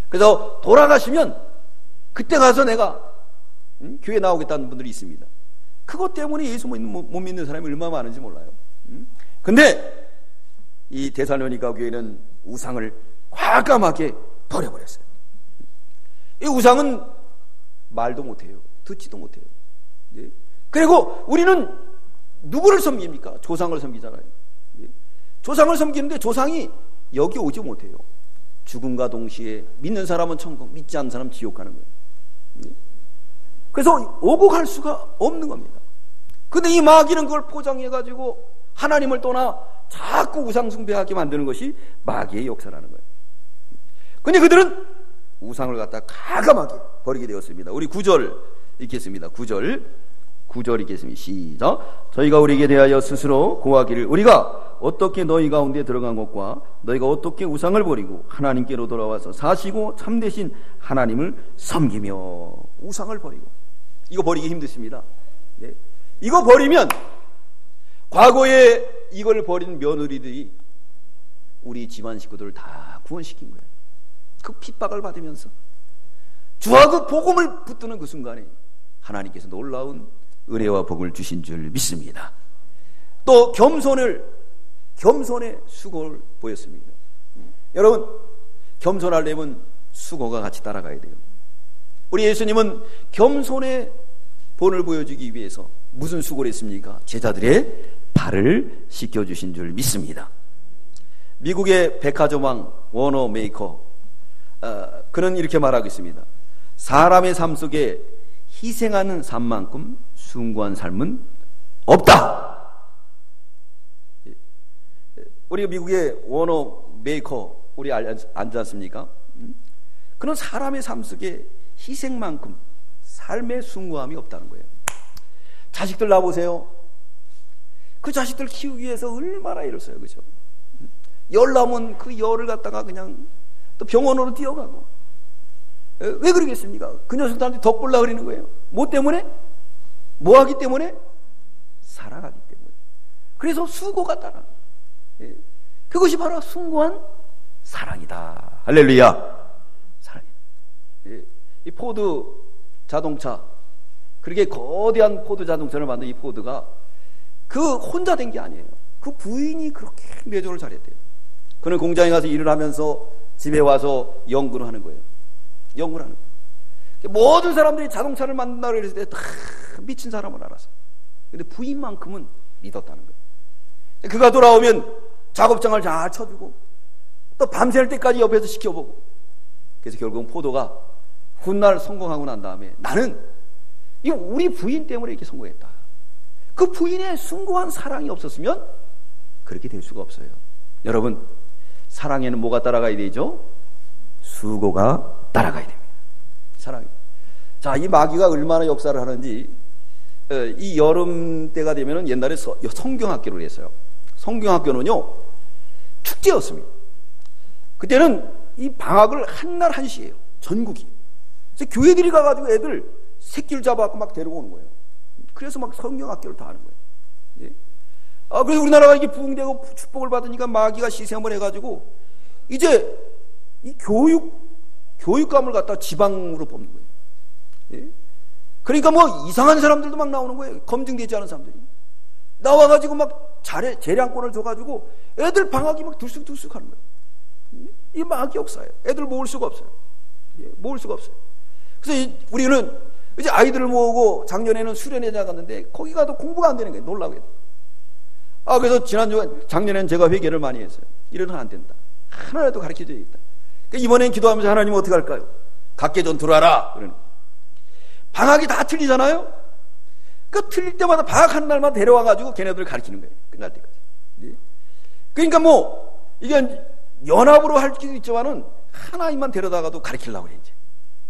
그래서 돌아가시면 그때 가서 내가 교회 나오겠다는 분들이 있습니다. 그것 때문에 예수 못 믿는 사람이 얼마나 많은지 몰라요. 근데 이 데살로니가 교회는 우상을 과감하게 버려버렸어요. 이 우상은 말도 못해요. 듣지도 못해요. 네. 그리고 우리는 누구를 섬깁니까? 조상을 섬기잖아요. 네. 조상을 섬기는데 조상이 여기 오지 못해요. 죽음과 동시에 믿는 사람은 천국, 믿지 않는 사람은 지옥 가는 거예요. 네. 그래서 오고 갈 수가 없는 겁니다. 근데 이 마귀는 그걸 포장해가지고 하나님을 떠나 자꾸 우상 숭배하게 만드는 것이 마귀의 역사라는 거예요. 근데 그들은 우상을 갖다 가감하게 버리게 되었습니다. 우리 9절 읽겠습니다. 9절 읽겠습니다. 시작. 저희가 우리에게 대하여 스스로 고하기를 우리가 어떻게 너희 가운데 들어간 것과 너희가 어떻게 우상을 버리고 하나님께로 돌아와서 사시고 참되신 하나님을 섬기며. 우상을 버리고, 이거 버리기 힘드십니다. 네. 이거 버리면 과거에 이걸 버린 며느리들이 우리 집안 식구들을 다 구원시킨 거예요. 그 핍박을 받으면서 주와 그 복음을 붙드는 그 순간에 하나님께서 놀라운 은혜와 복을 주신 줄 믿습니다. 또 겸손의 수고를 보였습니다. 여러분, 겸손하려면 수고가 같이 따라가야 돼요. 우리 예수님은 겸손의 본을 보여주기 위해서 무슨 수고를 했습니까? 제자들의 발을 씻겨주신 줄 믿습니다. 미국의 백화점왕 워너 메이커, 그는 이렇게 말하고 있습니다. 사람의 삶 속에 희생하는 삶만큼 숭고한 삶은 없다. 우리 미국의 워너 메이커, 우리 알지 않습니까? 그는 사람의 삶 속에 희생만큼 삶의 숭고함이 없다는 거예요. 자식들 나보세요. 그 자식들 키우기 위해서 얼마나 애를 써요, 그죠? 열 나면 그 열을 갖다가 그냥 또 병원으로 뛰어가고. 왜 그러겠습니까? 그 녀석들한테 덕 보려고 그러는 거예요. 뭐 때문에? 뭐 하기 때문에? 살아가기 때문에. 그래서 수고가 따라. 그것이 바로 숭고한 사랑이다. 할렐루야. 사랑이다. 이 포드 자동차, 그렇게 거대한 포드 자동차를 만든 이 포드가 그 혼자 된 게 아니에요. 그 부인이 그렇게 매조를 잘했대요. 그는 공장에 가서 일을 하면서 집에 와서 연구를 하는 거예요. 연구를 하는 거예요. 모든 사람들이 자동차를 만든다고 했을 때 다 미친 사람을 알아서. 근데 부인만큼은 믿었다는 거예요. 그가 돌아오면 작업장을 잘 쳐주고 또 밤샐 때까지 옆에서 지켜보고. 그래서 결국은 포도가 훗날 성공하고 난 다음에 나는 이 우리 부인 때문에 이렇게 성공했다. 그 부인의 숭고한 사랑이 없었으면 그렇게 될 수가 없어요. 여러분, 사랑에는 뭐가 따라가야 되죠? 수고가 따라가야 됩니다. 사랑이. 자, 이 마귀가 얼마나 역사를 하는지, 이 여름 때가 되면은 옛날에 성경학교를 했어요. 성경학교는요, 축제였습니다. 그때는 이 방학을 한날 한시예요. 전국이. 그래서 교회들이 가가지고 애들 새끼를 잡아갖고 막 데려오는 거예요. 그래서 막 성경학교를 다 하는 거예요. 예? 그래서 우리나라가 이게 부흥되고 축복을 받으니까 마귀가 시세 한번 해가지고 이제 이 교육감을 갖다 지방으로 뽑는 거예요. 예? 그러니까 뭐 이상한 사람들도 막 나오는 거예요. 검증되지 않은 사람들이 나와가지고 막 재량권을 줘가지고 애들 방학이 막 들쑥들쑥 하는 거예요. 이 마귀 역사예요. 애들 모을 수가 없어요. 예, 모을 수가 없어요. 그래서 우리는 이제 아이들을 모으고 작년에는 수련회 나갔는데 거기 가도 공부가 안 되는 거예요. 놀라고 해도. 그래서 작년에는 제가 회개를 많이 했어요. 이래는 안 된다. 하나라도 가르쳐줘야겠다. 그러니까 이번엔 기도하면서 하나님 어떻게 할까요? 각계전 들어와라. 그러는. 방학이 다 틀리잖아요. 그 틀릴 때마다 방학 한 날만 데려와가지고 걔네들을 가르치는 거예요. 끝날 때까지. 예? 그러니까 뭐 이게 연합으로 할 수도 있지만은 하나님만 데려다가도 가르치려고 그래 이제.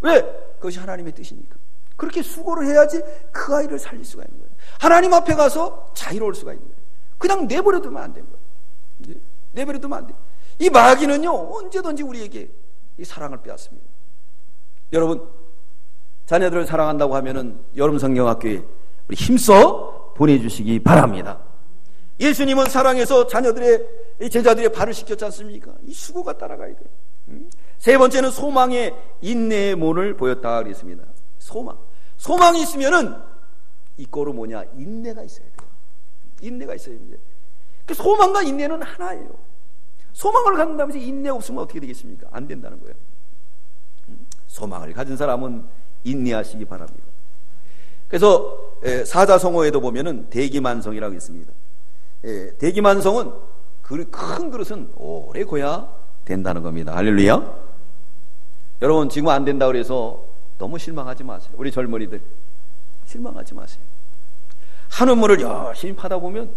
왜? 그것이 하나님의 뜻이니까. 그렇게 수고를 해야지 그 아이를 살릴 수가 있는 거예요. 하나님 앞에 가서 자유로울 수가 있는 거예요. 그냥 내버려두면 안 되는 거예요. 내버려두면 안 돼요. 이 마귀는요, 언제든지 우리에게 이 사랑을 빼앗습니다. 여러분, 자녀들을 사랑한다고 하면은 여름 성경학교에 우리 힘써 보내주시기 바랍니다. 예수님은 사랑해서 제자들의 발을 씻겼지 않습니까? 이 수고가 따라가야 돼요. 세 번째는 소망의 인내의 문을 보였다 그랬습니다. 소망이 있으면은 이거로 뭐냐? 인내가 있어야 돼요. 인내가 있어야 됩니다. 그 소망과 인내는 하나예요. 소망을 갖는다면서 인내 없으면 어떻게 되겠습니까? 안 된다는 거예요. 소망을 가진 사람은 인내하시기 바랍니다. 그래서 사자성어에도 보면은 대기만성이라고 있습니다. 대기만성은 큰 그릇은 오래 고야 된다는 겁니다. 할렐루야. 여러분, 지금 안 된다 그래서 너무 실망하지 마세요. 우리 젊은이들 실망하지 마세요. 한 우물을 열심히 파다 보면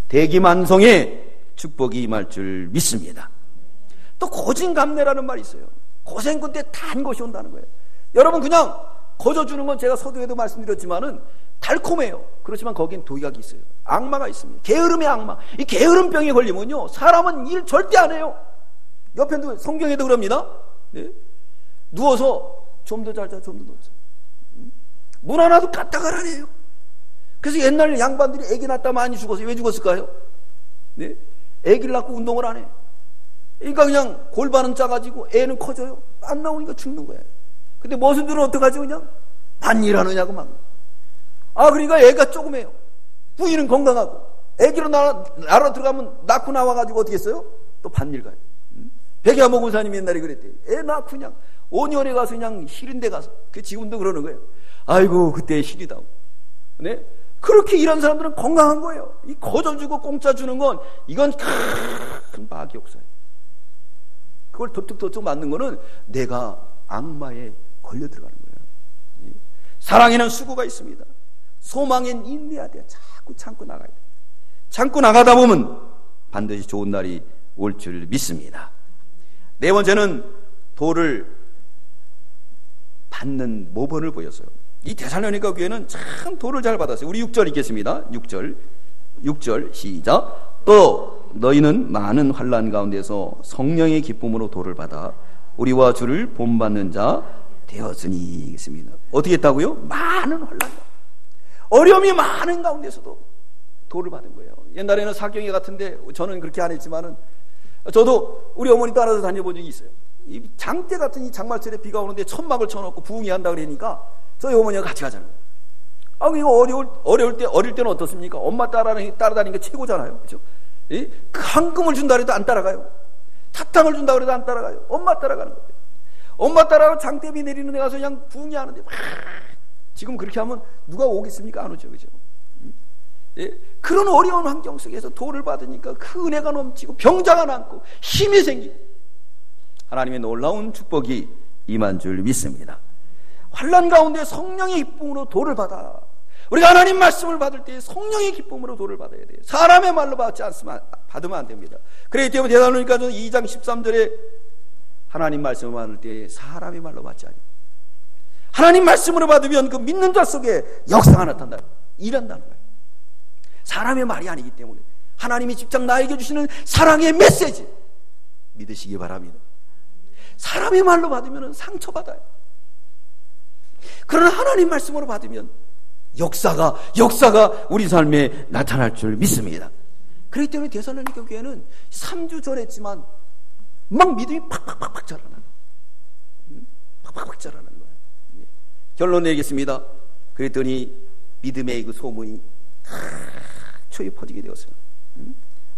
대기만성의 축복이 임할 줄 믿습니다. 또 고진감래라는 말이 있어요. 고생 끝에 단 것이 온다는 거예요. 여러분, 그냥 거저주는 건 제가 서두에도 말씀드렸지만은 달콤해요. 그렇지만 거긴 독약이 있어요. 악마가 있습니다. 게으름의 악마. 이 게으름병에 걸리면요, 사람은 일 절대 안 해요. 옆에 성경에도 그럽니다. 네? 누워서 좀 더 잘 자, 좀 더 누워서. 문 하나도 까딱을 안 해요. 그래서 옛날 양반들이 애기 낳다 많이 죽었어요. 왜 죽었을까요? 네? 애기를 낳고 운동을 안 해. 그러니까 그냥 골반은 작아지고 애는 커져요. 안 나오니까 죽는 거예요. 근데 모순들은 어떡하지? 그냥 반일하느냐고 막. 그러니까 애가 조그매요. 부인은 건강하고. 애기로 나라 들어가면 낳고 나와가지고 어떻게 했어요? 또 반일 가요. 백야모 군사님이 옛날에 그랬대요. 애 낳고 그냥 5년에 가서 그냥 싫은 데 가서. 지금도 그러는 거예요. 아이고, 그때 실이다고. 네? 그렇게 일하는 사람들은 건강한 거예요. 이 거저주고 공짜 주는 건 이건 큰 마귀 역사예요. 그걸 도둑도둑 맞는 거는 내가 악마에 걸려 들어가는 거예요. 사랑에는 수고가 있습니다. 소망엔 인내해야 돼요. 자꾸 참고 나가야 돼요. 참고 나가다 보면 반드시 좋은 날이 올 줄 믿습니다. 네 번째는 도를 받는 모범을 보였어요. 이 데살로니가 교회는 참 도를 잘 받았어요. 우리 6절 읽겠습니다. 6절 시작. 또 너희는 많은 환난 가운데서 성령의 기쁨으로 도를 받아 우리와 주를 본받는 자 되었으니. 있습니다. 어떻게 했다고요? 많은 환난, 어려움이 많은 가운데서도 도를 받은 거예요. 옛날에는 사경회 같은데 저는 그렇게 안 했지만은 저도 우리 어머니 따라서 다녀본 적이 있어요. 이 장대 같은 이 장마철에 비가 오는데 천막을 쳐놓고 부흥회 한다 그러니까 저희 어머니가 같이 가잖아요. 이거 어릴 때는 어떻습니까? 엄마 따라다니는 게 최고잖아요. 그죠? 황금을 준다 그래도 안 따라가요. 사탕을 준다 그래도 안 따라가요. 엄마 따라가는 거예요. 엄마 따라가고 장대비 내리는 데 가서 그냥 부흥회 하는데 지금 그렇게 하면 누가 오겠습니까? 안 오죠. 그죠? 그런 어려운 환경 속에서 도를 받으니까 그 은혜가 넘치고 병자가 남고 힘이 생기고 하나님의 놀라운 축복이 임한 줄 믿습니다. 환난 가운데 성령의 기쁨으로 도를 받아 우리가 하나님 말씀을 받을 때 성령의 기쁨으로 도를 받아야 돼요. 사람의 말로 받으면 안 됩니다. 그렇기 때문에 데살로니가서 2장 13절에 하나님 말씀을 받을 때 사람의 말로 받지 않아요. 하나님 말씀으로 받으면 그 믿는 자 속에 역사가 나타난다. 일한다는 거예요. 사람의 말이 아니기 때문에 하나님이 직접 나에게 주시는 사랑의 메시지 믿으시기 바랍니다. 사람의 말로 받으면 상처받아요. 그러나 하나님 말씀으로 받으면 역사가 우리 삶에 나타날 줄 믿습니다. 그렇기 때문에 데살로니가 교회는 3주 전했지만 막 믿음이 팍팍팍 자라나는 팍팍팍 자라나는 거예요. 결론 내리겠습니다. 그랬더니 믿음의 그 소문이 초에 퍼지게 되었어요.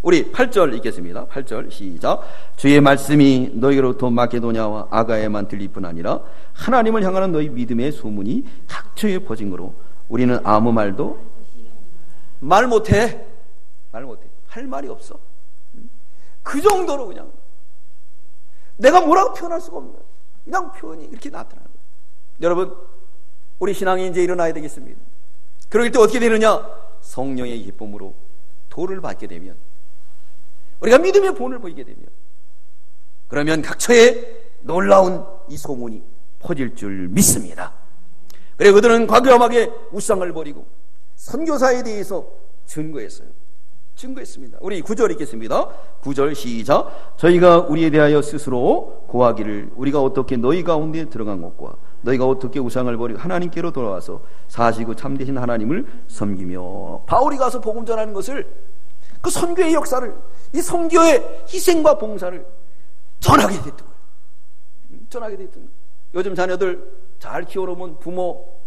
우리 8절 읽겠습니다. 8절 시작. 주의 말씀이 너희로부터 마게도냐와 아가야에만 들릴 뿐 아니라 하나님을 향하는 너희 믿음의 소문이 각처에 퍼진 거로 우리는 아무 말도 말 못해. 할 말이 없어. 그 정도로 그냥 내가 뭐라고 표현할 수가 없는 거예요. 그냥 표현이 이렇게 나타나는 거예요. 여러분, 우리 신앙이 이제 일어나야 되겠습니다. 그럴 때 어떻게 되느냐? 성령의 기쁨으로 도를 받게 되면, 우리가 믿음의 본을 보이게 되면, 그러면 각처에 놀라운 이 소문이 퍼질 줄 믿습니다. 그래 그들은 과감하게 우상을 버리고 선교사에 대해서 증거했습니다. 우리 9절 읽겠습니다. 9절 시작. 저희가 우리에 대하여 스스로 고하기를 우리가 어떻게 너희 가운데 들어간 것과 너희가 어떻게 우상을 버리고 하나님께로 돌아와서 사시고 참되신 하나님을 섬기며. 바울이 가서 복음 전하는 것을, 그 선교의 역사를, 이 선교의 희생과 봉사를 전하게 됐던 거예요. 요즘 자녀들 잘 키워놓으면 부모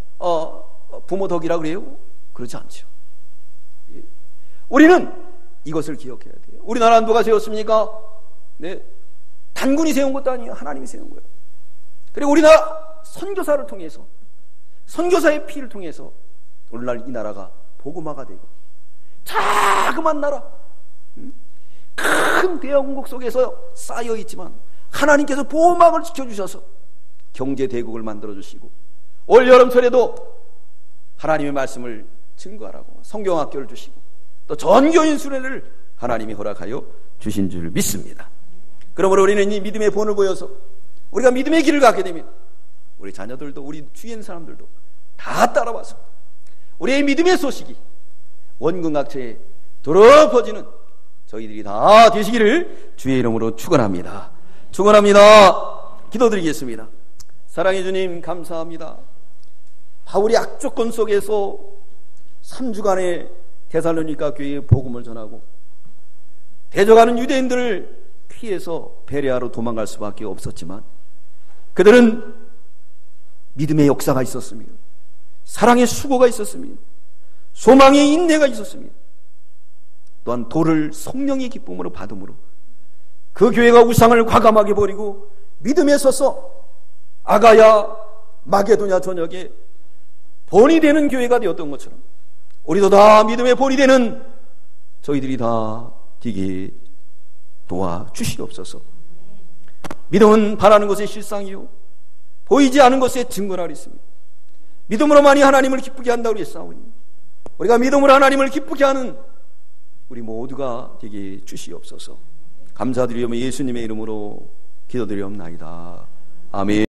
덕이라 그래요? 그렇지 않죠. 우리는 이것을 기억해야 돼요. 우리나라는 누가 세웠습니까? 네, 단군이 세운 것도 아니에요. 하나님이 세운 거예요. 그리고 우리나라 선교사를 통해서, 선교사의 피를 통해서 오늘날 이 나라가 복음화가 되고, 자그만 나라, 큰 대왕국 속에서 쌓여있지만 하나님께서 보호막을 지켜주셔서 경제대국을 만들어주시고, 올 여름철에도 하나님의 말씀을 증거하라고 성경학교를 주시고, 또 전교인 수련을 하나님이 허락하여 주신 줄 믿습니다. 그러므로 우리는 이 믿음의 본을 보여서 우리가 믿음의 길을 가게 되면 우리 자녀들도, 우리 주위에 있는 사람들도 다 따라와서 우리의 믿음의 소식이 원근각처에 들어 퍼지는 저희들이 다 되시기를 주의 이름으로 축원합니다. 기도드리겠습니다. 사랑해 주님, 감사합니다. 바울이 악조건 속에서 3주간의 데살로니가 교회에 복음을 전하고 대적하는 유대인들을 피해서 베레아로 도망갈 수밖에 없었지만, 그들은 믿음의 역사가 있었습니다. 사랑의 수고가 있었습니다. 소망의 인내가 있었습니다. 또한 도를 성령의 기쁨으로 받음으로 그 교회가 우상을 과감하게 버리고 믿음에 서서 아가야 마게도냐 전역에 본이 되는 교회가 되었던 것처럼 우리도 다 믿음의 본이 되는 저희들이 다 되게 도와주시옵소서. 믿음은 바라는 것의 실상이요 보이지 않은 것의 증거라 그랬습니다. 믿음으로만이 하나님을 기쁘게 한다고 그랬사오니 우리가 믿음으로 하나님을 기쁘게 하는 우리 모두가 되게 주시옵소서. 감사드리며 예수님의 이름으로 기도드리옵나이다. 아멘.